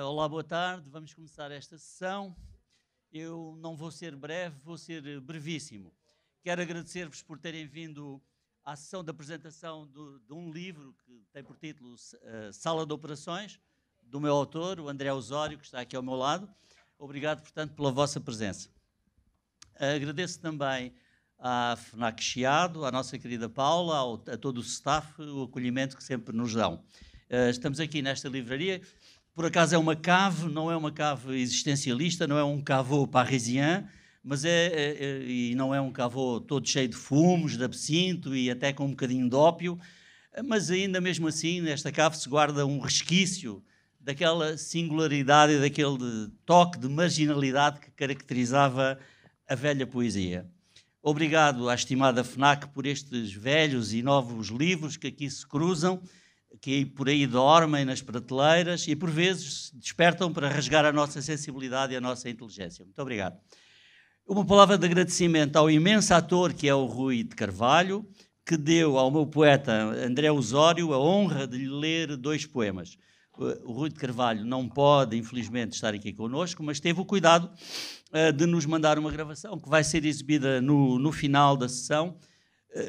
Olá, boa tarde. Vamos começar esta sessão. Eu não vou ser breve, vou ser brevíssimo. Quero agradecer-vos por terem vindo à sessão de apresentação de um livro que tem por título Sala de Operações, do meu autor, o André Osório, que está aqui ao meu lado. Obrigado, portanto, pela vossa presença. Agradeço também à FNAC Chiado, à nossa querida Paula, a todo o staff, o acolhimento que sempre nos dão. Estamos aqui nesta livraria. Por acaso é uma cave, não é uma cave existencialista, não é um caveau parisien, mas e não é um caveau todo cheio de fumos, de absinto e até com um bocadinho de ópio, mas ainda mesmo assim nesta cave se guarda um resquício daquela singularidade e daquele toque de marginalidade que caracterizava a velha poesia. Obrigado à estimada FNAC por estes velhos e novos livros que aqui se cruzam, que por aí dormem nas prateleiras e por vezes despertam para rasgar a nossa sensibilidade e a nossa inteligência. Muito obrigado. Uma palavra de agradecimento ao imenso ator que é o Rui de Carvalho, que deu ao meu poeta André Osório a honra de lhe ler 2 poemas. O Rui de Carvalho não pode, infelizmente, estar aqui connosco, mas teve o cuidado de nos mandar uma gravação que vai ser exibida no final da sessão,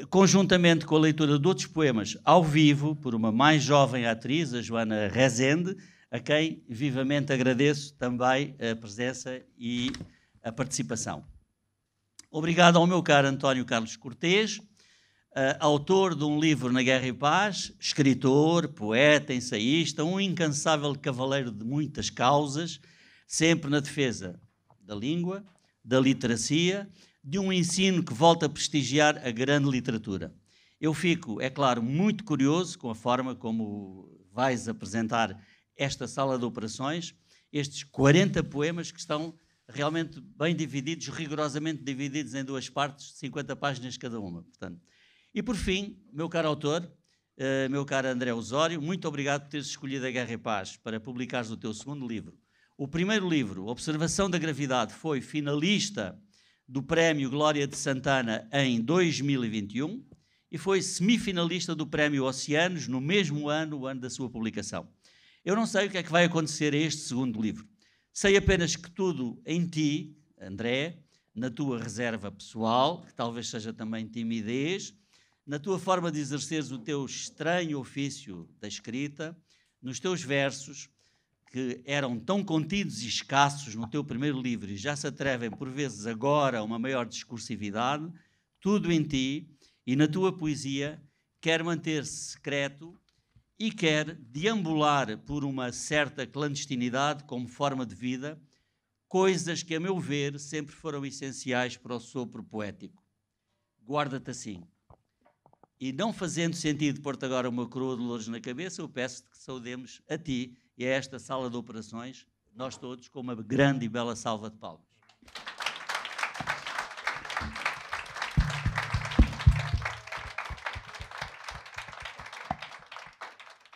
conjuntamente com a leitura de outros poemas ao vivo, por uma mais jovem atriz, a Joana Rezende, a quem vivamente agradeço também a presença e a participação. Obrigado ao meu caro António Carlos Cortês, autor de um livro Na Guerra e Paz, escritor, poeta, ensaísta, um incansável cavaleiro de muitas causas, sempre na defesa da língua, da literacia, de um ensino que volta a prestigiar a grande literatura. Eu fico, é claro, muito curioso com a forma como vais apresentar esta sala de operações, estes 40 poemas que estão realmente bem divididos, rigorosamente divididos em 2 partes, 50 páginas cada uma. Portanto. E por fim, meu caro autor, meu caro André Osório, muito obrigado por teres escolhido A Guerra e Paz para publicares o teu 2º livro. O primeiro livro, Observação da Gravidade, foi finalista do Prémio Glória de Santana em 2021 e foi semifinalista do Prémio Oceanos no mesmo ano, o ano da sua publicação. Eu não sei o que é que vai acontecer a este 2º livro. Sei apenas que tudo em ti, André, na tua reserva pessoal, que talvez seja também timidez, na tua forma de exerceres o teu estranho ofício da escrita, nos teus versos, que eram tão contidos e escassos no teu primeiro livro e já se atrevem por vezes agora a uma maior discursividade, tudo em ti e na tua poesia quer manter-se secreto e quer deambular por uma certa clandestinidade como forma de vida, coisas que, a meu ver, sempre foram essenciais para o sopro poético. Guarda-te assim. E não fazendo sentido pôr-te agora uma coroa de louros na cabeça, eu peço-te que saudemos a ti e a esta sala de operações, nós todos, com uma grande e bela salva de palmas.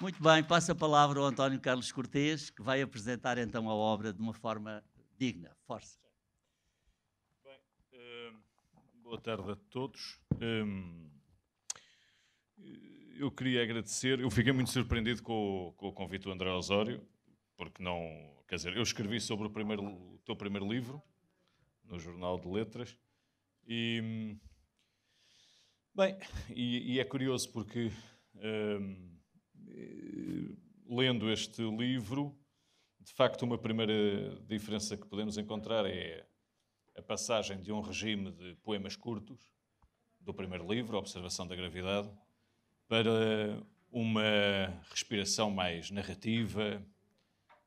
Muito bem, passo a palavra ao António Carlos Cortês, que vai apresentar então a obra de uma forma digna. Força. Bem, boa tarde a todos. Eu queria agradecer, eu fiquei muito surpreendido com o convite do André Osório, porque não, quer dizer, eu escrevi sobre o teu primeiro livro, no Jornal de Letras, e é curioso porque, lendo este livro, de facto uma primeira diferença que podemos encontrar é a passagem de um regime de poemas curtos, do primeiro livro, A Observação da Gravidade, para uma respiração mais narrativa,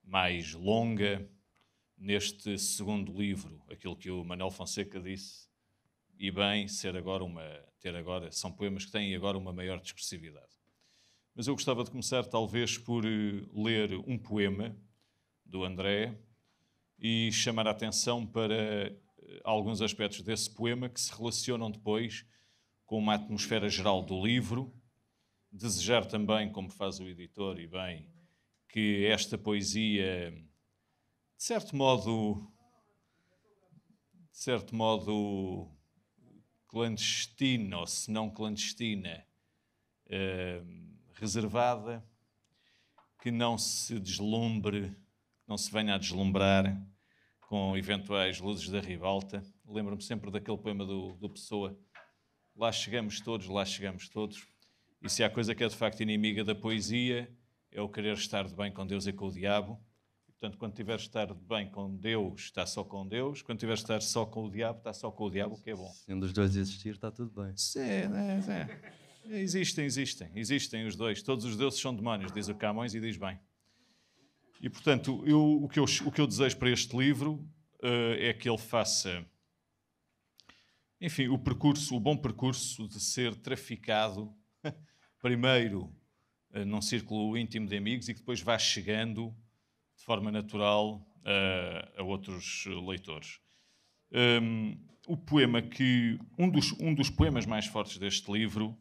mais longa, neste 2º livro, aquilo que o Manuel Fonseca disse, e bem, são poemas que têm agora uma maior discursividade. Mas eu gostava de começar talvez por ler um poema do André e chamar a atenção para alguns aspectos desse poema que se relacionam depois com uma atmosfera geral do livro. Desejar também, como faz o editor, e bem, que esta poesia, de certo modo clandestina, ou se não clandestina, reservada, que não se deslumbre não se venha a deslumbrar com eventuais luzes da ribalta. Lembro-me sempre daquele poema do Pessoa. Lá chegamos todos, lá chegamos todos. E se há coisa que é de facto inimiga da poesia, é o querer estar de bem com Deus e com o diabo. E, portanto, quando tiver de estar de bem com Deus, está só com Deus. Quando tiver de estar só com o diabo, está só com o diabo, o que é bom. Sendo os dois existir, está tudo bem. Existem os dois. Todos os deuses são demónios, diz o Camões, e diz bem. E, portanto, o que eu desejo para este livro é que ele faça, enfim, o bom percurso de ser traficado, primeiro num círculo íntimo de amigos e que depois vá chegando de forma natural a outros leitores. O poema um dos poemas mais fortes deste livro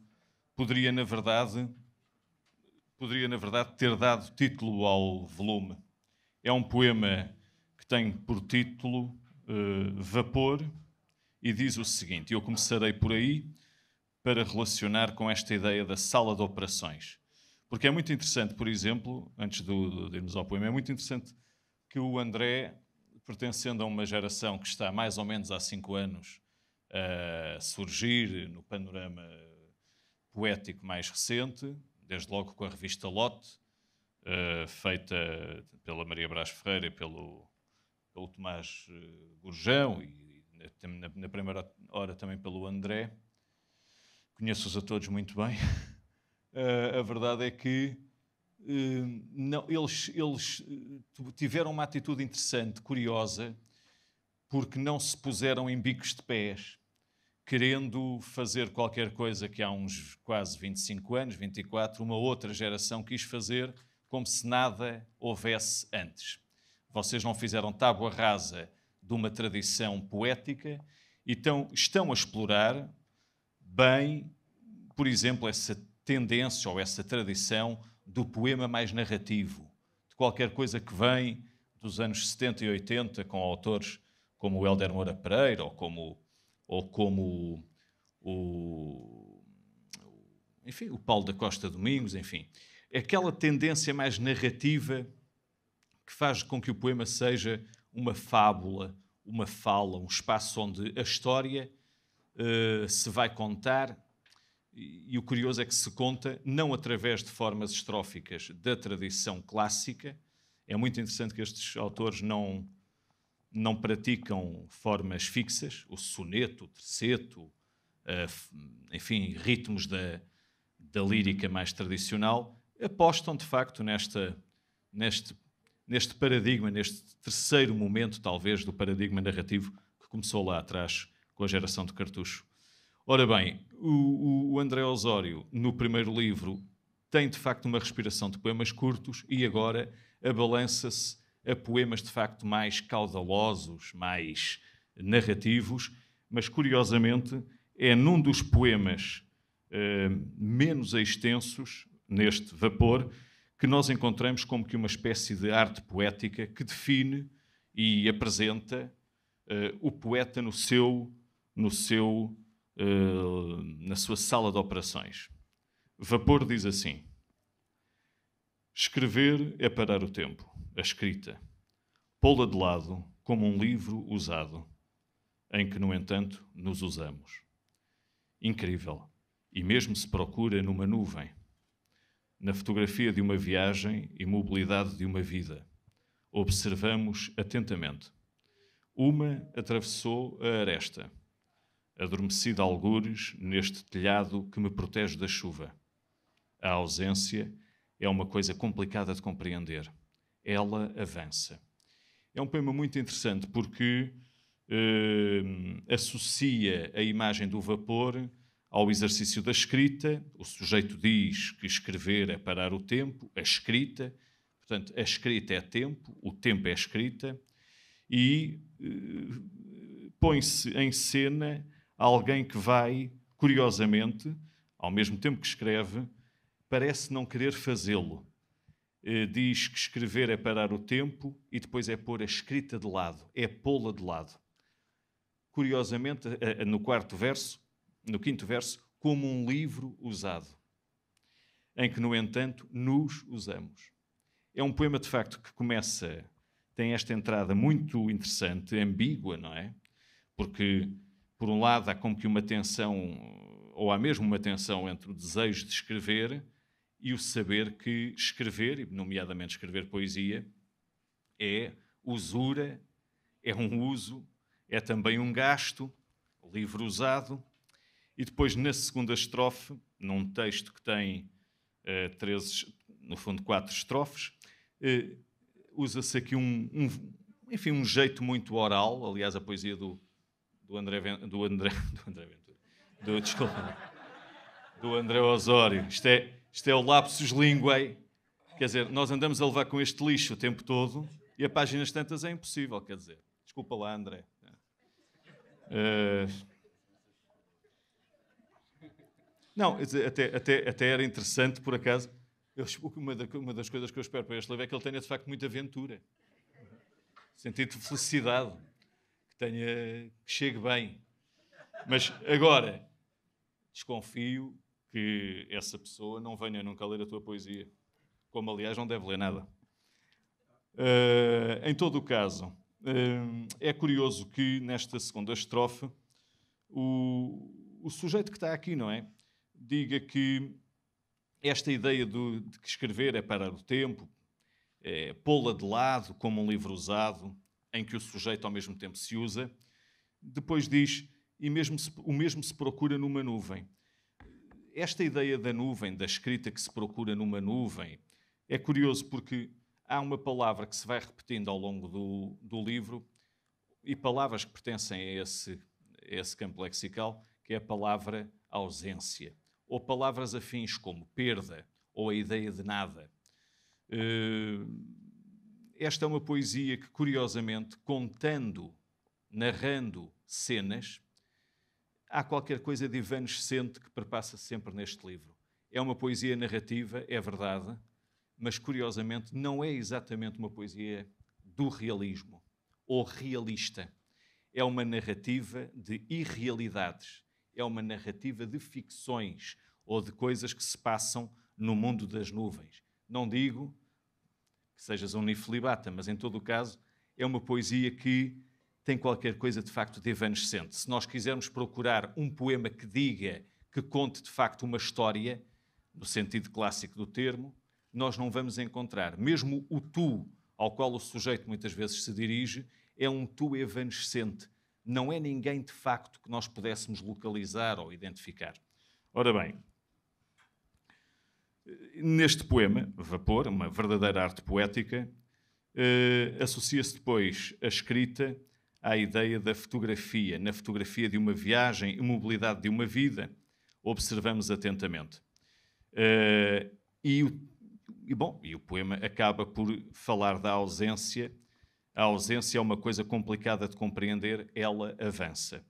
poderia, na verdade, ter dado título ao volume. É um poema que tem por título Vapor e diz o seguinte, eu começarei por aí para relacionar com esta ideia da sala de operações. Porque é muito interessante, por exemplo, antes de irmos ao poema, é muito interessante que o André, pertencendo a uma geração que está mais ou menos há 5 anos a surgir no panorama poético mais recente, desde logo com a revista Lote, feita pela Maria Brás Ferreira e pelo Tomás Gurjão e na primeira hora também pelo André. Conheço-os a todos muito bem. A verdade é que eles tiveram uma atitude interessante, curiosa, porque não se puseram em bicos de pés, querendo fazer qualquer coisa que há uns quase 25 anos, 24, uma outra geração quis fazer, como se nada houvesse antes. Vocês não fizeram tábua rasa de uma tradição poética e estão a explorar bem, por exemplo, essa tendência ou essa tradição do poema mais narrativo, de qualquer coisa que vem dos anos 70 e 80 com autores como o Hélder Moura Pereira ou como enfim, o Paulo da Costa Domingos, enfim. Aquela tendência mais narrativa que faz com que o poema seja uma fábula, uma fala, um espaço onde a história se vai contar. E o curioso é que se conta não através de formas estróficas da tradição clássica. É muito interessante que estes autores não praticam formas fixas, o soneto, o terceto, enfim, ritmos da lírica mais tradicional. Apostam, de facto, neste paradigma, neste terceiro momento, talvez, do paradigma narrativo que começou lá atrás com a geração de Cartucho. Ora bem, o André Osório, no primeiro livro, tem de facto uma respiração de poemas curtos e agora abalança-se a poemas de facto mais caudalosos, mais narrativos, mas curiosamente é num dos poemas menos extensos, neste Vapor, que nós encontramos como que uma espécie de arte poética que define e apresenta o poeta na sua sala de operações. Vapor diz assim: escrever é parar o tempo, a escrita, pô-la de lado como um livro usado, em que, no entanto, nos usamos. Incrível, e mesmo se procura numa nuvem, na fotografia de uma viagem e mobilidade de uma vida. Observamos atentamente. Uma atravessou a aresta, adormecida algures neste telhado que me protege da chuva. A ausência é uma coisa complicada de compreender. Ela avança. É um poema muito interessante porque associa a imagem do vapor ao exercício da escrita. O sujeito diz que escrever é parar o tempo, a escrita. Portanto, a escrita é tempo, o tempo é escrita. E põe-se em cena alguém que vai, curiosamente, ao mesmo tempo que escreve, parece não querer fazê-lo. Diz que escrever é parar o tempo e depois é pôr a escrita de lado, é pô-la de lado. Curiosamente, no quinto verso, como um livro usado, em que, no entanto, nos usamos. É um poema, de facto, que começa tem esta entrada muito interessante, ambígua, não é? Porque, por um lado, há como que uma tensão, ou há mesmo uma tensão entre o desejo de escrever e o saber que escrever, e nomeadamente escrever poesia, é usura, é um uso, é também um gasto, livro usado. E depois, na segunda estrofe, num texto que tem 13, no fundo 4 estrofes, usa-se aqui enfim, um jeito muito oral. Aliás, a poesia do André Osório. Isto é o lapsus linguae. Quer dizer, nós andamos a levar com este lixo o tempo todo e a páginas tantas é impossível, quer dizer. Desculpa lá, André. Não, até era interessante, por acaso. Uma das coisas que eu espero para este livro é que ele tenha, de facto, muita aventura. Sentido de felicidade. Que chegue bem. Mas, agora, desconfio que essa pessoa não venha nunca ler a tua poesia. Como, aliás, não deve ler nada. Em todo o caso, é curioso que, nesta segunda estrofe, o sujeito que está aqui, não é? Diga que esta ideia de que escrever é parar o tempo, é pô-la de lado como um livro usado, em que o sujeito ao mesmo tempo se usa. Depois diz, o mesmo se procura numa nuvem. Esta ideia da nuvem, da escrita que se procura numa nuvem, é curioso porque há uma palavra que se vai repetindo ao longo do livro, e palavras que pertencem a esse campo lexical, que é a palavra ausência, ou palavras afins como perda, ou a ideia de nada. Esta é uma poesia que, curiosamente, narrando cenas, há qualquer coisa de evanescente que perpassa sempre neste livro. É uma poesia narrativa, é verdade, mas, curiosamente, não é exatamente uma poesia do realismo, ou realista. É uma narrativa de irrealidades, é uma narrativa de ficções, ou de coisas que se passam no mundo das nuvens. Não digo que sejas um nifilibata, mas, em todo o caso, é uma poesia que tem qualquer coisa, de facto, de evanescente. Se nós quisermos procurar um poema que diga, que conte, de facto, uma história, no sentido clássico do termo, nós não vamos encontrar. Mesmo o tu, ao qual o sujeito muitas vezes se dirige, é um tu evanescente. Não é ninguém, de facto, que nós pudéssemos localizar ou identificar. Ora bem, neste poema, Vapor, uma verdadeira arte poética, associa-se depois a escrita à ideia da fotografia. Na fotografia de uma viagem e mobilidade de uma vida, observamos atentamente. E o poema acaba por falar da ausência. A ausência é uma coisa complicada de compreender, ela avança.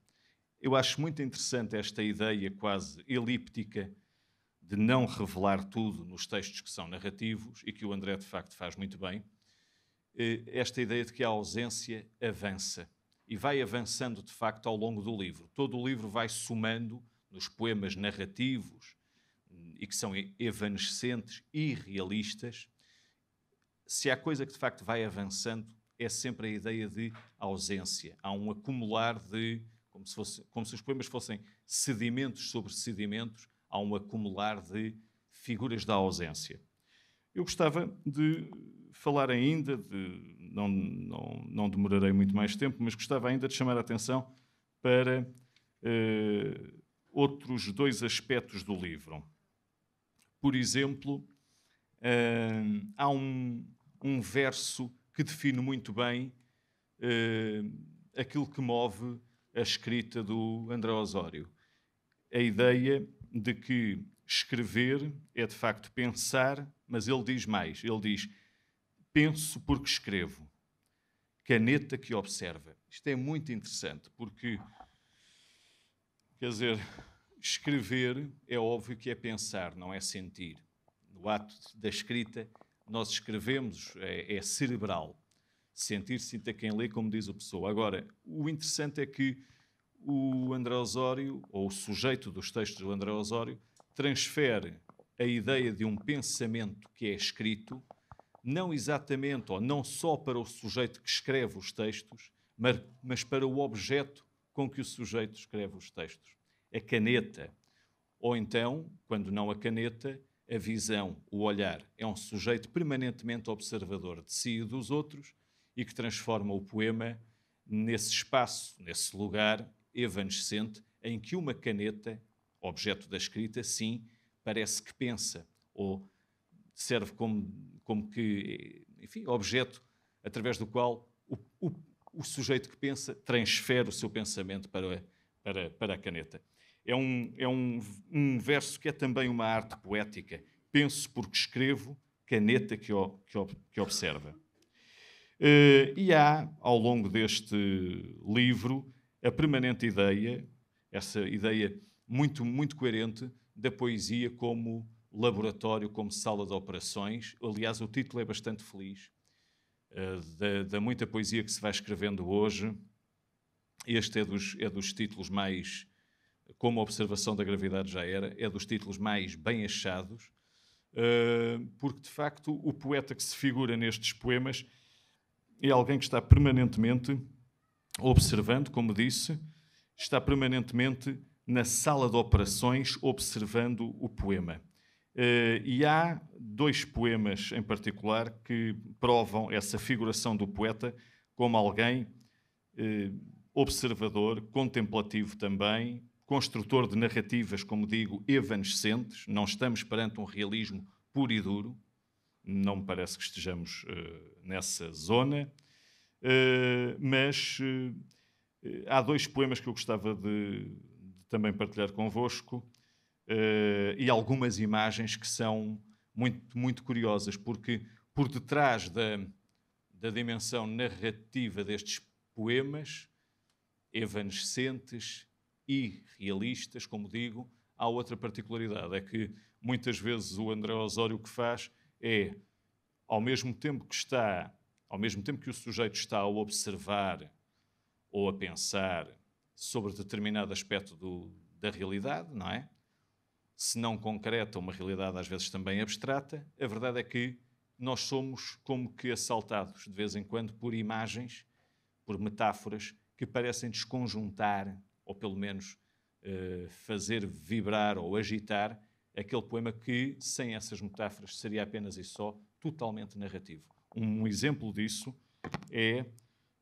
Eu acho muito interessante esta ideia quase elíptica de não revelar tudo nos textos que são narrativos e que o André, de facto, faz muito bem. Esta ideia de que a ausência avança e vai avançando, de facto, ao longo do livro. Todo o livro vai somando nos poemas narrativos e que são evanescentes e realistas. Se há coisa que, de facto, vai avançando, é sempre a ideia de ausência. Há um acumular de... Como se os poemas fossem sedimentos sobre sedimentos, há um acumular de figuras da ausência. Eu gostava de falar ainda, não demorarei muito mais tempo, mas gostava ainda de chamar a atenção para outros 2 aspectos do livro. Por exemplo, há um verso que define muito bem aquilo que move a escrita do André Osório. A ideia de que escrever é, de facto, pensar, mas ele diz mais. Ele diz, penso porque escrevo. Caneta que observa. Isto é muito interessante, porque, quer dizer, escrever é óbvio que é pensar, não é sentir. No ato da escrita, nós escrevemos, é cerebral. Sentir, sinta quem lê, como diz o Pessoa. Agora, o interessante é que o André Osório, ou o sujeito dos textos do André Osório, transfere a ideia de um pensamento que é escrito não exatamente, ou não só para o sujeito que escreve os textos, mas para o objeto com que o sujeito escreve os textos. A caneta. Ou então, quando não a caneta, a visão, o olhar. É um sujeito permanentemente observador de si e dos outros e que transforma o poema nesse espaço, nesse lugar evanescente em que uma caneta, objeto da escrita, sim, parece que pensa, ou serve como que, enfim, objeto através do qual o sujeito que pensa transfere o seu pensamento para a caneta. É um verso que é também uma arte poética. Penso porque escrevo, caneta que observa. E há, ao longo deste livro, a permanente ideia, essa ideia muito, muito coerente, da poesia como laboratório, como sala de operações. Aliás, o título é bastante feliz. Da muita poesia que se vai escrevendo hoje, este é dos títulos mais, como a observação da gravidade já era, é dos títulos mais bem achados, porque, de facto, o poeta que se figura nestes poemas é alguém que está permanentemente observando, como disse, está permanentemente na sala de operações observando o poema. E há dois poemas em particular que provam essa figuração do poeta como alguém observador, contemplativo também, construtor de narrativas, como digo, evanescentes. Não estamos perante um realismo puro e duro. Não me parece que estejamos nessa zona. Mas há dois poemas que eu gostava de também partilhar convosco e algumas imagens que são muito, muito curiosas, porque por detrás da dimensão narrativa destes poemas, evanescentes e realistas, como digo, há outra particularidade, é que muitas vezes o André Osório o que faz é, ao mesmo tempo que o sujeito está a observar ou a pensar sobre determinado aspecto da realidade, não é? Se não concreta, uma realidade às vezes também abstrata, a verdade é que nós somos como que assaltados de vez em quando por imagens, por metáforas que parecem desconjuntar, ou pelo menos fazer vibrar ou agitar aquele poema que, sem essas metáforas, seria apenas e só totalmente narrativo. Um exemplo disso é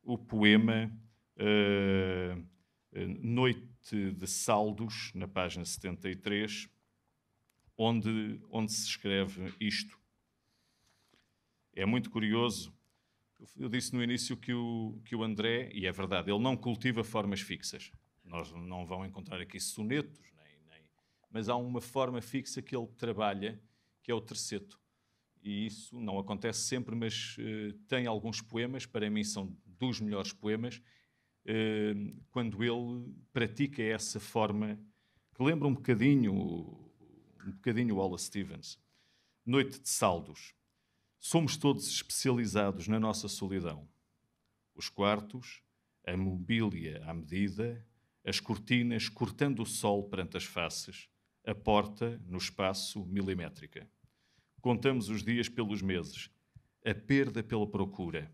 o poema Noite de Saldos, na página 73, onde se escreve isto. É muito curioso. Eu disse no início que o André, e é verdade, ele não cultiva formas fixas. Nós não vão encontrar aqui sonetos, mas há uma forma fixa que ele trabalha, que é o terceto. E isso não acontece sempre, mas tem alguns poemas, para mim são dos melhores poemas, quando ele pratica essa forma que lembra um bocadinho Wallace Stevens. Noite de Saldos. Somos todos especializados na nossa solidão. Os quartos, a mobília à medida, as cortinas cortando o sol perante as faces, a porta no espaço milimétrica. Contamos os dias pelos meses, a perda pela procura.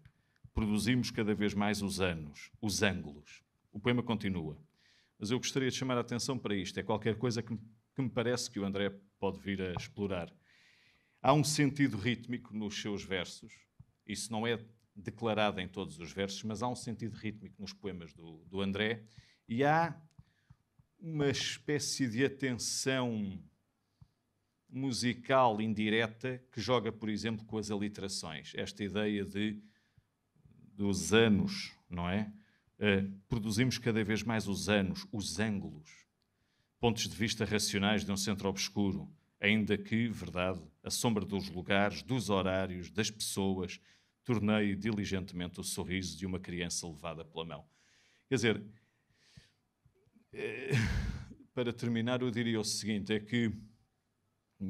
Produzimos cada vez mais os anos, os ângulos. O poema continua. Mas eu gostaria de chamar a atenção para isto. É qualquer coisa que me parece que o André pode vir a explorar. Há um sentido rítmico nos seus versos. Isso não é declarado em todos os versos, mas há um sentido rítmico nos poemas do André. E há uma espécie de atenção musical indireta que joga, por exemplo, com as aliterações. Esta ideia dos anos, não é? Produzimos cada vez mais os anos, os ângulos, pontos de vista racionais de um centro obscuro, ainda que, verdade, a sombra dos lugares, dos horários, das pessoas, tornei diligentemente o sorriso de uma criança levada pela mão. Quer dizer, para terminar, eu diria o seguinte, é que,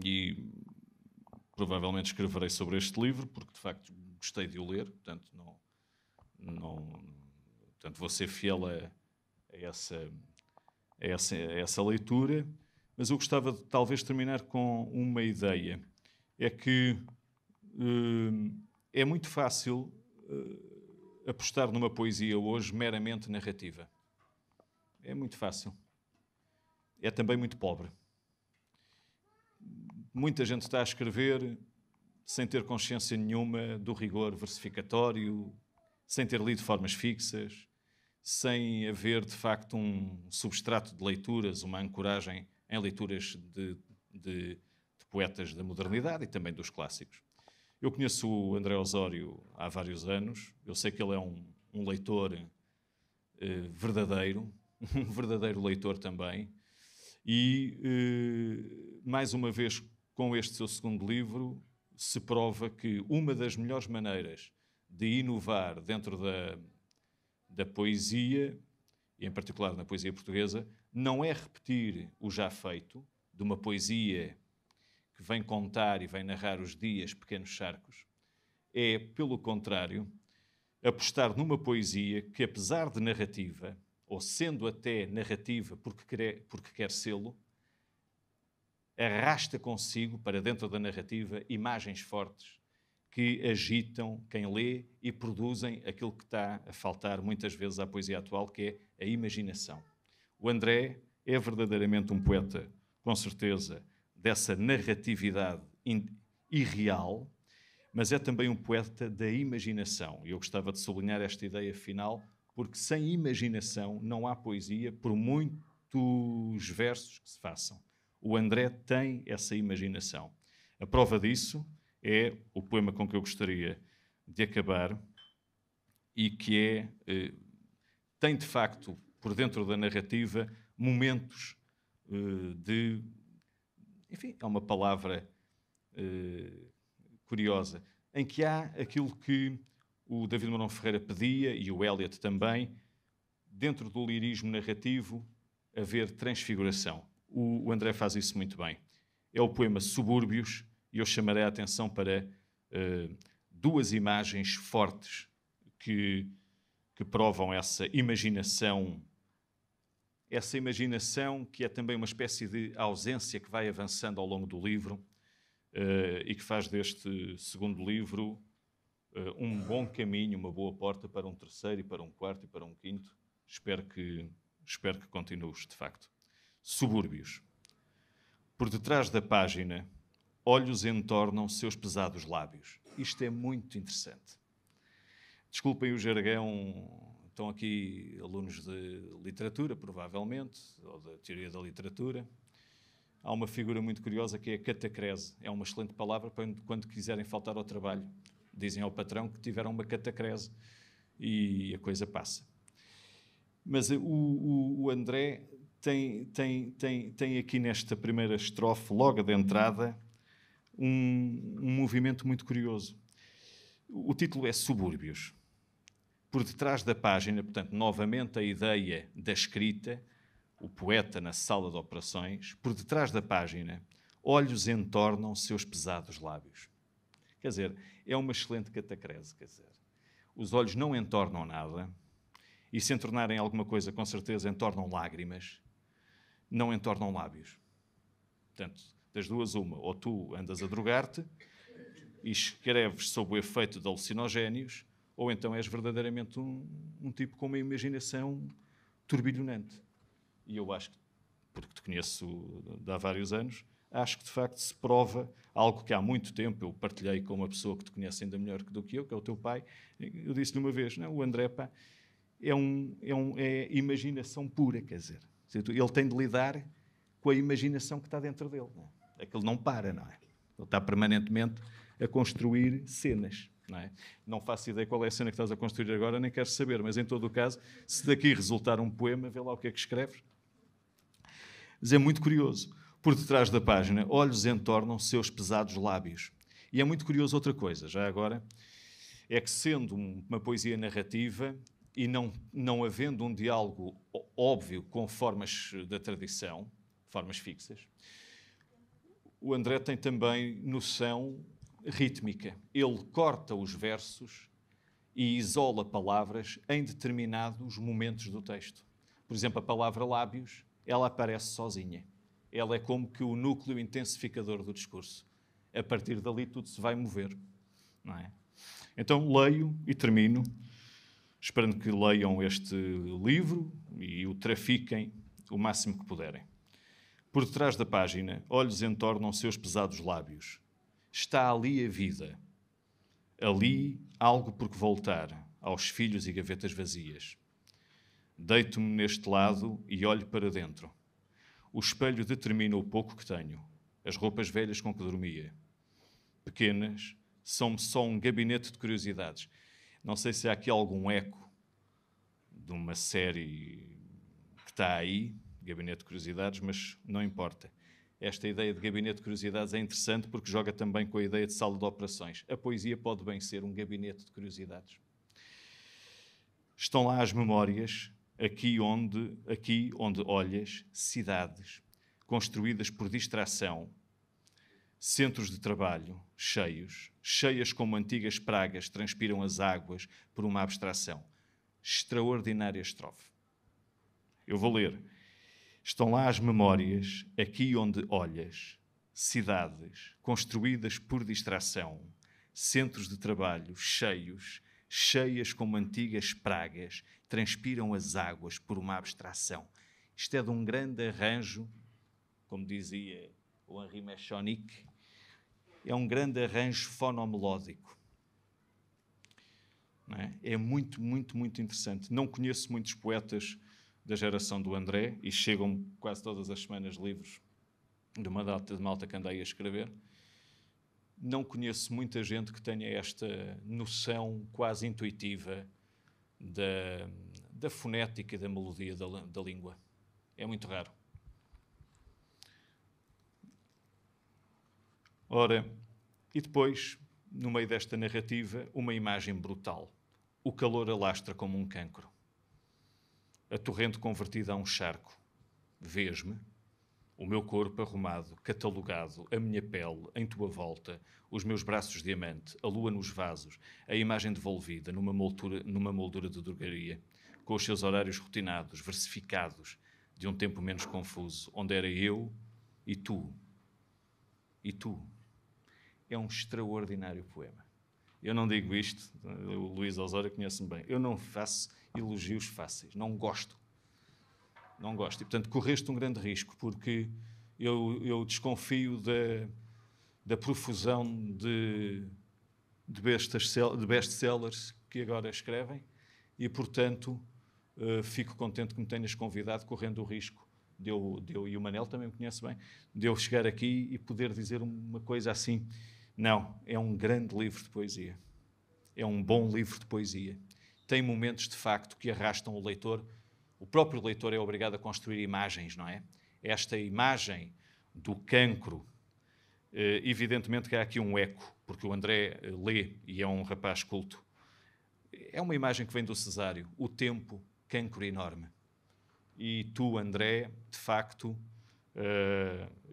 e provavelmente escreverei sobre este livro, porque de facto gostei de o ler, portanto, portanto vou ser fiel a essa leitura, mas eu gostava de talvez terminar com uma ideia, é que é muito fácil apostar numa poesia hoje meramente narrativa. É muito fácil. É também muito pobre. Muita gente está a escrever sem ter consciência nenhuma do rigor versificatório, sem ter lido formas fixas, sem haver, de facto, um substrato de leituras, uma ancoragem em leituras de poetas da modernidade e também dos clássicos. Eu conheço o André Osório há vários anos. Eu sei que ele é um leitor verdadeiro, um verdadeiro leitor também. E, mais uma vez, com este seu segundo livro, se prova que uma das melhores maneiras de inovar dentro da poesia, e em particular na poesia portuguesa, não é repetir o já feito, de uma poesia que vem contar e vem narrar os dias, pequenos charcos. É, pelo contrário, apostar numa poesia que, apesar de narrativa, ou sendo até narrativa porque quer sê-lo, arrasta consigo, para dentro da narrativa, imagens fortes que agitam quem lê e produzem aquilo que está a faltar muitas vezes à poesia atual, que é a imaginação. O André é verdadeiramente um poeta, com certeza, dessa narratividade irreal, mas é também um poeta da imaginação. E eu gostava de sublinhar esta ideia final, porque sem imaginação não há poesia, por muitos versos que se façam. O André tem essa imaginação. A prova disso é o poema com que eu gostaria de acabar e que tem, de facto, por dentro da narrativa, momentos de... Enfim, é uma palavra curiosa, em que há aquilo que o David Mourão Ferreira pedia, e o Eliot também, dentro do lirismo narrativo, haver transfiguração. O André faz isso muito bem. É o poema Subúrbios, e eu chamarei a atenção para duas imagens fortes que provam essa imaginação que é também uma espécie de ausência que vai avançando ao longo do livro e que faz deste segundo livro um bom caminho, uma boa porta para um terceiro, e para um quarto, e para um quinto. Espero que continues, de facto. Subúrbios. Por detrás da página, olhos entornam seus pesados lábios. Isto é muito interessante. Desculpem o jargão, estão aqui alunos de literatura, provavelmente, ou da teoria da literatura. Há uma figura muito curiosa que é a catacrese. É uma excelente palavra para quando quiserem faltar ao trabalho. Dizem ao patrão que tiveram uma catacrese e a coisa passa. Mas o André tem aqui nesta primeira estrofe, logo de entrada, um movimento muito curioso. O título é Subúrbios. Por detrás da página, portanto, novamente a ideia da escrita, o poeta na sala de operações, por detrás da página, olhos entornam seus pesados lábios. Quer dizer, é uma excelente catacrese, quer dizer, os olhos não entornam nada, e se entornarem alguma coisa, com certeza entornam lágrimas, não entornam lábios. Portanto, das duas uma, ou tu andas a drogar-te e escreves sob o efeito de alucinogénios, ou então és verdadeiramente um tipo com uma imaginação turbilhonante. E eu acho que, porque te conheço de há vários anos, acho que de facto se prova algo que há muito tempo eu partilhei com uma pessoa que te conhece ainda melhor do que eu, que é o teu pai. Eu disse-lhe uma vez, não, o André, pá, é imaginação pura, quer dizer. Ele tem de lidar com a imaginação que está dentro dele. Não é? Aquilo não para, não é? Ele está permanentemente a construir cenas. Não é? Não faço ideia qual é a cena que estás a construir agora, nem quero saber, mas em todo o caso, se daqui resultar um poema, vê lá o que é que escreves. Mas é muito curioso. Por detrás da página, olhos entornam seus pesados lábios. E é muito curioso outra coisa, já agora, é que sendo uma poesia narrativa e não havendo um diálogo óbvio com formas da tradição, formas fixas, o André tem também noção rítmica. Ele corta os versos e isola palavras em determinados momentos do texto. Por exemplo, a palavra lábios, ela aparece sozinha. Ela é como que o núcleo intensificador do discurso. A partir dali tudo se vai mover. não é? Então leio e termino, esperando que leiam este livro e o trafiquem o máximo que puderem. Por detrás da página, olhos entornam seus pesados lábios. Está ali a vida. Ali algo por que voltar, aos filhos e gavetas vazias. Deito-me neste lado e olho para dentro. O espelho determina o pouco que tenho, as roupas velhas com que dormia. Pequenas, são-me só um gabinete de curiosidades. Não sei se há aqui algum eco de uma série que está aí, Gabinete de Curiosidades, mas não importa. Esta ideia de Gabinete de Curiosidades é interessante porque joga também com a ideia de sala de operações. A poesia pode bem ser um gabinete de curiosidades. Estão lá as memórias, aqui onde olhas, cidades construídas por distração, centros de trabalho cheias como antigas pragas transpiram as águas por uma abstração. Extraordinária estrofe. Eu vou ler. Estão lá as memórias, aqui onde olhas, cidades construídas por distração, centros de trabalho cheias como antigas pragas, transpiram as águas por uma abstração. Isto é de um grande arranjo, como dizia o Henri Mechonic, é um grande arranjo fonomelódico. Não é? É muito, muito, muito interessante. Não conheço muitos poetas da geração do André, e chegam quase todas as semanas livros de uma data de malta que andei a escrever. Não conheço muita gente que tenha esta noção quase intuitiva da fonética e da melodia da língua. É muito raro. Ora, e depois, no meio desta narrativa, uma imagem brutal. O calor alastra como um cancro. A torrente convertida a um charco. Vês-me, o meu corpo arrumado, catalogado, a minha pele, em tua volta, os meus braços de diamante, a lua nos vasos, a imagem devolvida numa moldura de drogaria, com os seus horários rotinados, versificados, de um tempo menos confuso, onde era eu e tu. E tu. É um extraordinário poema. Eu não digo isto, o Luís Osório conhece-me bem, eu não faço elogios fáceis, não gosto. Não gosto. E, portanto, correste um grande risco, porque eu desconfio da profusão de best-sellers que agora escrevem e, portanto, fico contente que me tenhas convidado, correndo o risco de eu, e o Manel também me conhece bem, de eu chegar aqui e poder dizer uma coisa assim. Não, é um grande livro de poesia. É um bom livro de poesia. Tem momentos, de facto, que arrastam o leitor. O próprio leitor é obrigado a construir imagens, não é? Esta imagem do cancro, evidentemente que há aqui um eco, porque o André lê e é um rapaz culto. É uma imagem que vem do Cesário. O tempo, cancro enorme. E tu, André, de facto,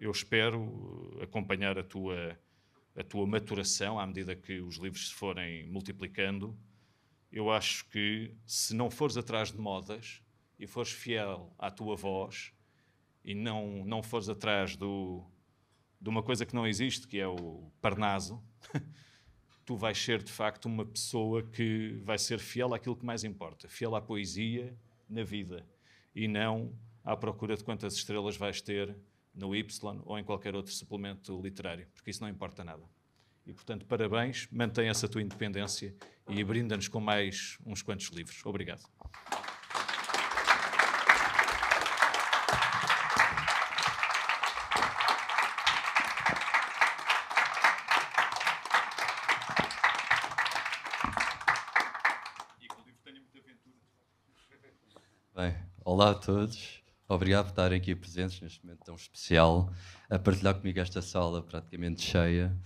eu espero acompanhar a tua maturação à medida que os livros se forem multiplicando. Eu acho que, se não fores atrás de modas e fores fiel à tua voz e não fores atrás de uma coisa que não existe, que é o Parnaso, tu vais ser, de facto, uma pessoa que vai ser fiel àquilo que mais importa, fiel à poesia na vida, e não à procura de quantas estrelas vais ter no Y ou em qualquer outro suplemento literário, porque isso não importa nada. E, portanto, parabéns, mantém essa tua independência e brinda-nos com mais uns quantos livros. Obrigado. E que o livro tenha muita aventura. Bem, olá a todos. Obrigado por estarem aqui presentes neste momento tão especial, a partilhar comigo esta sala praticamente cheia.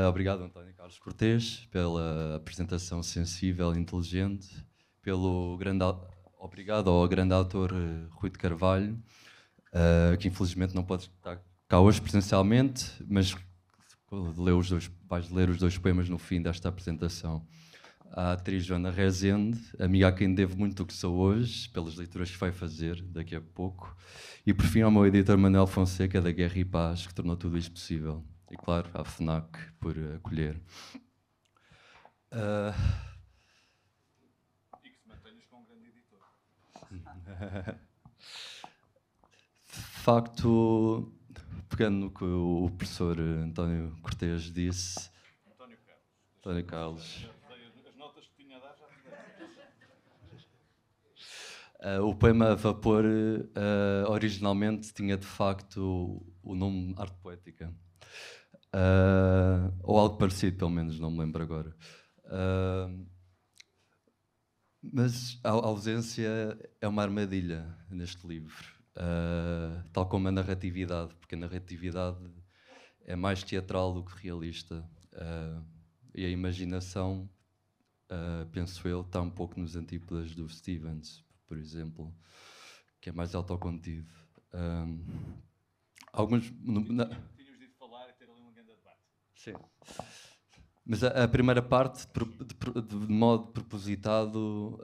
Obrigado, António Carlos Cortês, pela apresentação sensível e inteligente. Obrigado ao grande autor Rui de Carvalho, que infelizmente não pode estar cá hoje presencialmente, mas vais ler os dois poemas no fim desta apresentação. À atriz Joana Rezende, amiga a quem devo muito do que sou hoje, pelas leituras que vai fazer daqui a pouco. E, por fim, ao meu editor Manuel Fonseca, da Guerra e Paz, que tornou tudo isto possível. E, claro, à FNAC, por acolher. E que te mantenhas com um grande editor. De facto, pegando no que o professor António Cortês disse... António Carlos. As notas que tinha a dar já te O poema Vapor originalmente tinha de facto o nome Arte Poética. Ou algo parecido, pelo menos, não me lembro agora. Mas a ausência é uma armadilha neste livro, tal como a narratividade, porque a narratividade é mais teatral do que realista. E a imaginação, penso eu, está um pouco nos antípodas do Stevens, por exemplo, que é mais autocontido. Alguns... Tínhamos de falar e ter ali um grande debate. Sim. Mas a primeira parte, de modo propositado,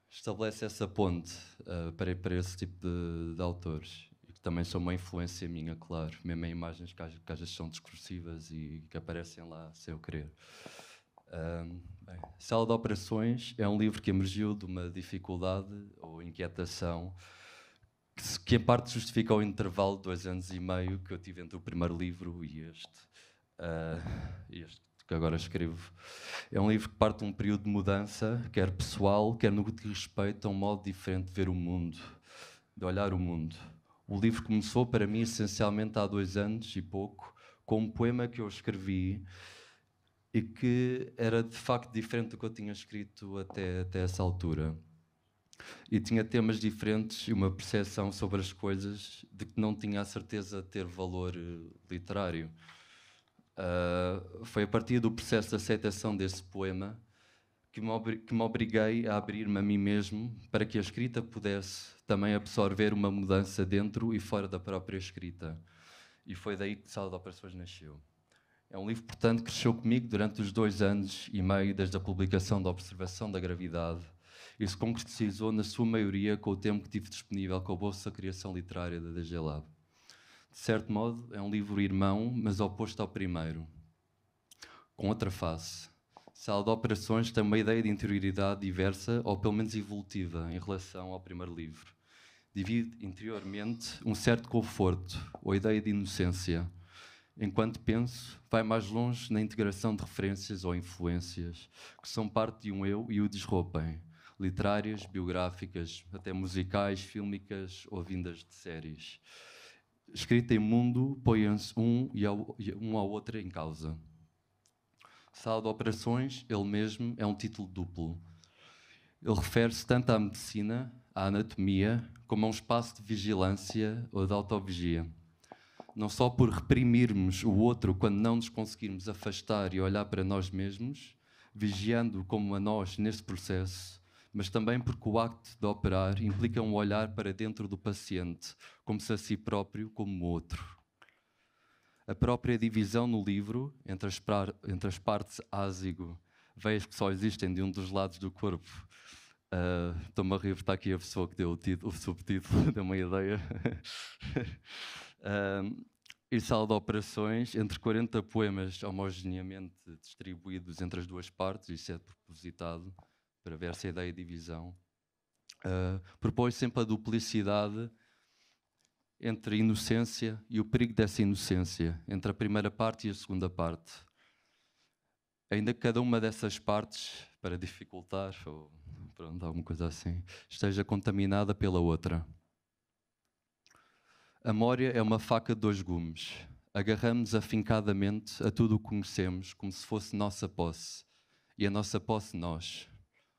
estabelece essa ponte para esse tipo de autores. E que também são uma influência minha, claro. Mesmo em imagens que às vezes são discursivas e que aparecem lá sem eu querer. Sala de Operações é um livro que emergiu de uma dificuldade ou inquietação que em parte justifica o intervalo de 2 anos e meio que eu tive entre o primeiro livro e este que agora escrevo. É um livro que parte de um período de mudança, quer pessoal, quer no que diz respeito a um modo diferente de ver o mundo, de olhar o mundo. O livro começou para mim essencialmente há 2 anos e pouco, com um poema que eu escrevi e que era de facto diferente do que eu tinha escrito até essa altura. E tinha temas diferentes e uma percepção sobre as coisas de que não tinha a certeza de ter valor literário. Foi a partir do processo de aceitação desse poema que me obriguei a abrir-me a mim mesmo para que a escrita pudesse também absorver uma mudança dentro e fora da própria escrita. E foi daí que Sala de Operações nasceu. É um livro, portanto, que cresceu comigo durante os 2 anos e meio desde a publicação da Observação da Gravidade e se concretizou na sua maioria com o tempo que tive disponível com a Bolsa de Criação Literária da DG Lab. De certo modo, é um livro irmão, mas oposto ao primeiro, com outra face. Sala de Operações tem uma ideia de interioridade diversa, ou pelo menos evolutiva, em relação ao primeiro livro. Divide interiormente um certo conforto, ou ideia de inocência. Enquanto penso, vai mais longe na integração de referências ou influências que são parte de um eu e o desroupem, literárias, biográficas, até musicais, fílmicas ou vindas de séries. Escrita em mundo, põem-se um ao outro em causa. Sala de Operações, ele mesmo, é um título duplo. Ele refere-se tanto à medicina, à anatomia, como a um espaço de vigilância ou de autovigia. Não só por reprimirmos o outro quando não nos conseguirmos afastar e olhar para nós mesmos, vigiando como a nós nesse processo, mas também porque o acto de operar implica um olhar para dentro do paciente, como se a si próprio como outro. A própria divisão no livro, entre as partes ásigo, veias que só existem de um dos lados do corpo. Estou-me a rir, está aqui a pessoa que deu o subtítulo, deu uma ideia. E Sala de Operações, entre 40 poemas homogeneamente distribuídos entre as 2 partes, isso é propositado, para ver essa ideia de divisão, propõe sempre a duplicidade entre a inocência e o perigo dessa inocência, entre a primeira parte e a segunda parte. Ainda que cada uma dessas partes, para dificultar, ou pronto, alguma coisa assim, esteja contaminada pela outra. A memória é uma faca de 2 gumes. Agarramos afincadamente a tudo o que conhecemos, como se fosse nossa posse, e a nossa posse nós.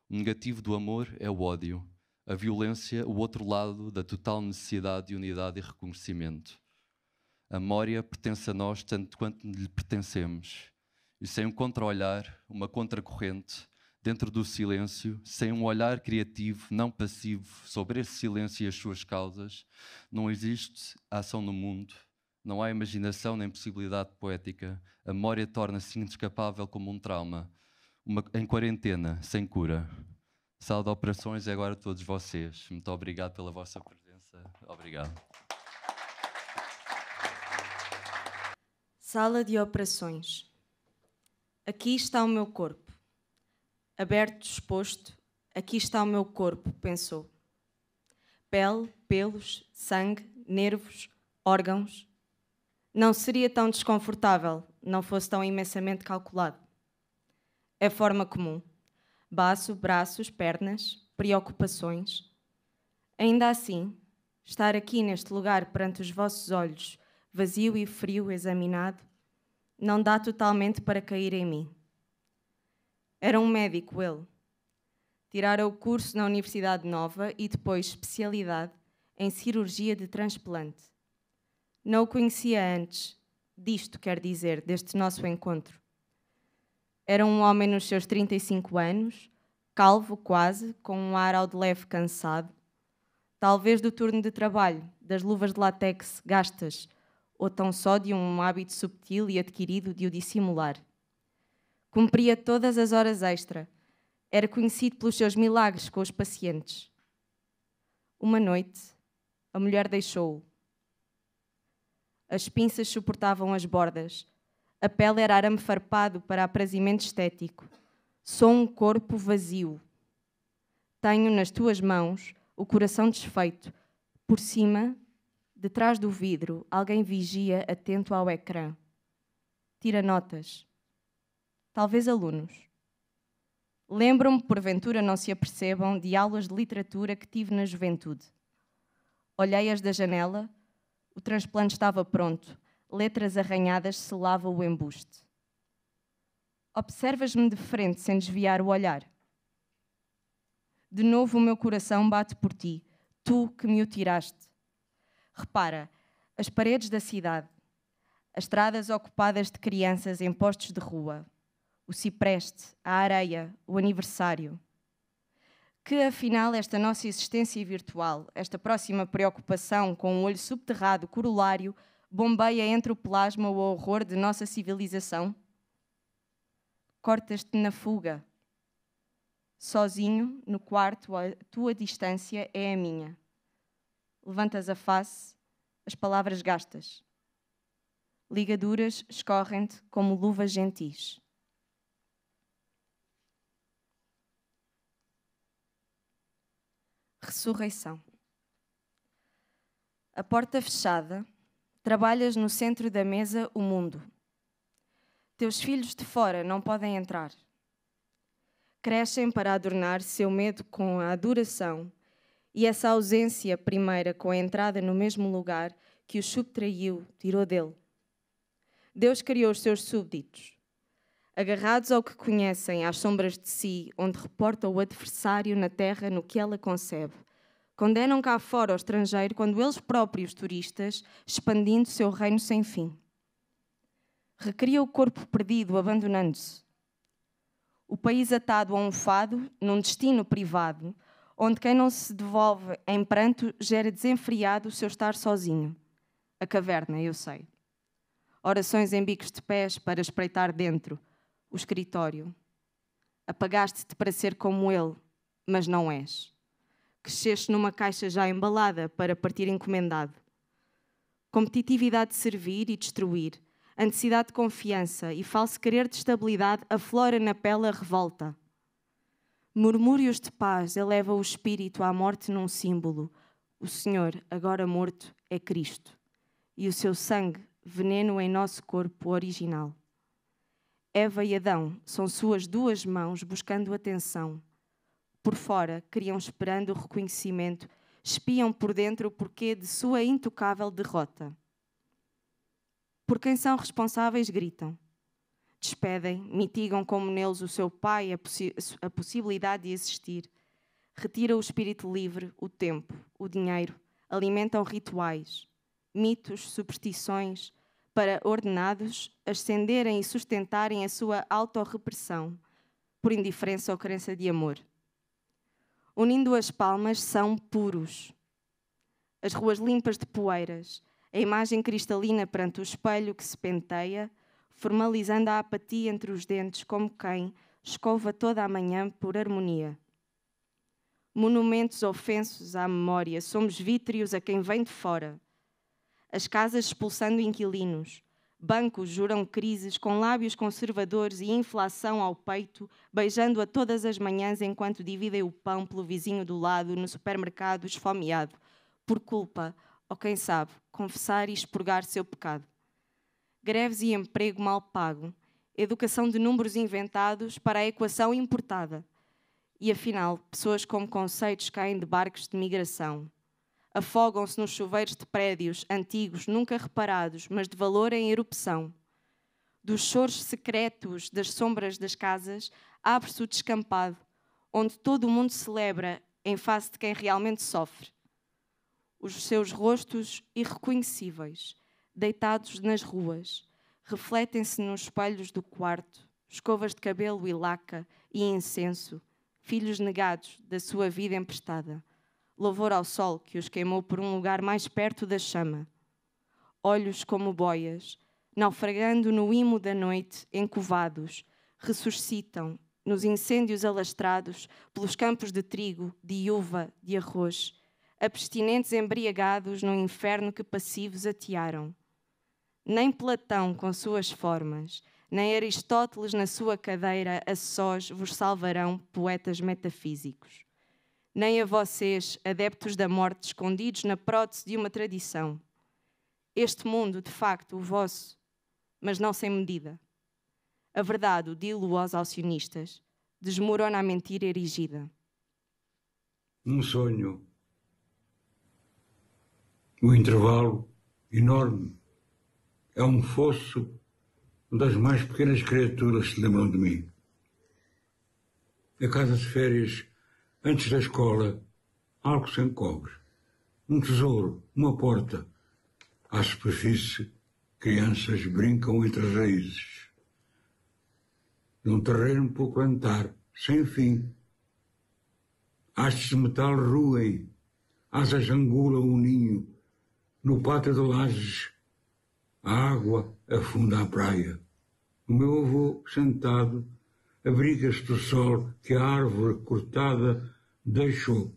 O negativo do amor é o ódio, a violência, o outro lado da total necessidade de unidade e reconhecimento. A memória pertence a nós tanto quanto lhe pertencemos. E sem um contra-olhar, uma contracorrente, dentro do silêncio, sem um olhar criativo, não passivo, sobre esse silêncio e as suas causas, não existe ação no mundo, não há imaginação nem possibilidade poética. A memória torna-se inescapável como um trauma, em quarentena, sem cura. Sala de Operações é agora todos vocês. Muito obrigado pela vossa presença. Obrigado. Sala de Operações. Aqui está o meu corpo. Aberto, exposto, aqui está o meu corpo, pensou. Pele, pelos, sangue, nervos, órgãos. Não seria tão desconfortável, não fosse tão imensamente calculado. É forma comum. Baço, braços, pernas, preocupações. Ainda assim, estar aqui neste lugar perante os vossos olhos, vazio e frio, examinado, não dá totalmente para cair em mim. Era um médico, ele. Tirara o curso na Universidade Nova e depois especialidade em cirurgia de transplante. Não o conhecia antes, disto quer dizer, deste nosso encontro. Era um homem nos seus 35 anos, calvo quase, com um ar ao de leve cansado, talvez do turno de trabalho, das luvas de látex gastas, ou tão só de um hábito subtil e adquirido de o dissimular. Cumpria todas as horas extra. Era conhecido pelos seus milagres com os pacientes. Uma noite, a mulher deixou-o. As pinças suportavam as bordas. A pele era arame farpado para aprazimento estético. Sou um corpo vazio. Tenho nas tuas mãos o coração desfeito. Por cima, detrás do vidro, alguém vigia atento ao ecrã. Tira notas. Talvez alunos. Lembro-me, porventura não se apercebam, de aulas de literatura que tive na juventude. Olhei-as da janela, o transplante estava pronto, letras arranhadas selavam o embuste. Observas-me de frente sem desviar o olhar. De novo o meu coração bate por ti, tu que me o tiraste. Repara, as paredes da cidade, as estradas ocupadas de crianças em postos de rua, o cipreste, a areia, o aniversário. Que, afinal, esta nossa existência virtual, esta próxima preocupação com o olho subterrado corolário, bombeia entre o plasma o horror de nossa civilização? Cortas-te na fuga. Sozinho, no quarto, a tua distância é a minha. Levantas a face, as palavras gastas. Ligaduras escorrem-te como luvas gentis. Ressurreição. A porta fechada, trabalhas no centro da mesa o mundo. Teus filhos de fora não podem entrar. Crescem para adornar seu medo com a adoração e essa ausência primeira com a entrada no mesmo lugar que os subtraiu, tirou dele. Deus criou os seus súbditos, agarrados ao que conhecem, às sombras de si, onde reporta o adversário na terra no que ela concebe. Condenam cá fora o estrangeiro quando eles próprios, turistas, expandindo seu reino sem fim. Recria o corpo perdido, abandonando-se. O país atado a um fado, num destino privado, onde quem não se devolve em pranto gera desenfreado o seu estar sozinho. A caverna, eu sei. Orações em bicos de pés para espreitar dentro. O escritório. Apagaste-te para ser como ele, mas não és. Cresceste numa caixa já embalada para partir encomendado. Competitividade de servir e destruir, a necessidade de confiança e falso querer de estabilidade aflora na pele a revolta. Murmúrios de paz eleva o espírito à morte num símbolo. O Senhor, agora morto, é Cristo. E o seu sangue, veneno em nosso corpo original. Eva e Adão são suas duas mãos buscando atenção. Por fora, criam esperando o reconhecimento, espiam por dentro o porquê de sua intocável derrota. Por quem são responsáveis, gritam. Despedem, mitigam como neles o seu pai a possibilidade de existir. Retira o espírito livre, o tempo, o dinheiro, alimentam rituais, mitos, superstições, para ordenados ascenderem e sustentarem a sua autorrepressão, por indiferença ou crença de amor. Unindo as palmas, são puros. As ruas limpas de poeiras, a imagem cristalina perante o espelho que se penteia, formalizando a apatia entre os dentes como quem escova toda a manhã por harmonia. Monumentos ofensos à memória, somos vítreos a quem vem de fora. As casas expulsando inquilinos, Bancos juram crises com lábios conservadores e inflação ao peito, beijando-a todas as manhãs enquanto dividem o pão pelo vizinho do lado no supermercado esfomeado, por culpa, ou quem sabe, confessar e expurgar seu pecado. Greves e emprego mal pago, educação de números inventados para a equação importada. E afinal, pessoas com conceitos caem de barcos de migração. Afogam-se nos chuveiros de prédios antigos, nunca reparados, mas de valor em erupção. Dos choros secretos das sombras das casas, abre-se o descampado, onde todo o mundo celebra em face de quem realmente sofre. Os seus rostos irreconhecíveis, deitados nas ruas, refletem-se nos espelhos do quarto, escovas de cabelo e laca e incenso, filhos negados da sua vida emprestada. Louvor ao sol que os queimou por um lugar mais perto da chama. Olhos como boias, naufragando no imo da noite, encovados, ressuscitam nos incêndios alastrados pelos campos de trigo, de uva, de arroz, abstinentes embriagados no inferno que passivos atearam. Nem Platão com suas formas, nem Aristóteles na sua cadeira a sós vos salvarão, poetas metafísicos. Nem a vocês, adeptos da morte, escondidos na prótese de uma tradição. Este mundo, de facto, o vosso, mas não sem medida. A verdade, o dilo aos alcionistas, desmorona a mentira erigida. Um sonho. O intervalo, enorme, é um fosso onde as mais pequenas criaturas se lembram de mim. A casa de férias, antes da escola, algo sem cobre. Um tesouro, uma porta. À superfície, crianças brincam entre as raízes. Num terreno por plantar, sem fim. Hastes de metal ruem, asas angulam o ninho. No pátio de lajes, a água afunda a praia. O meu avô, sentado, abriga-se do sol que a árvore cortada deixou.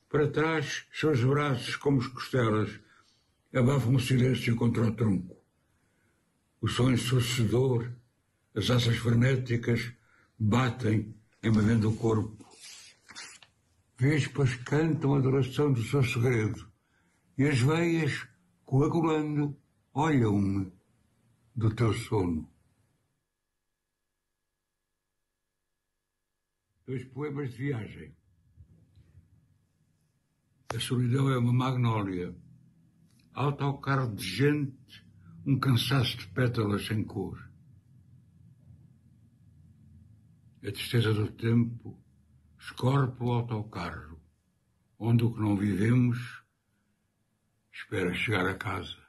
Para trás, seus braços, como as costelas, abafam o silêncio contra o tronco. O som ensurdecedor, as asas frenéticas, batem, envolvendo o corpo. Vespas cantam a adoração do seu segredo, e as veias, coagulando, olham-me do teu sono. 2 poemas de viagem. A solidão é uma magnólia. Autocarro de gente, um cansaço de pétalas sem cor. A tristeza do tempo escorpe o autocarro, onde o que não vivemos espera chegar a casa.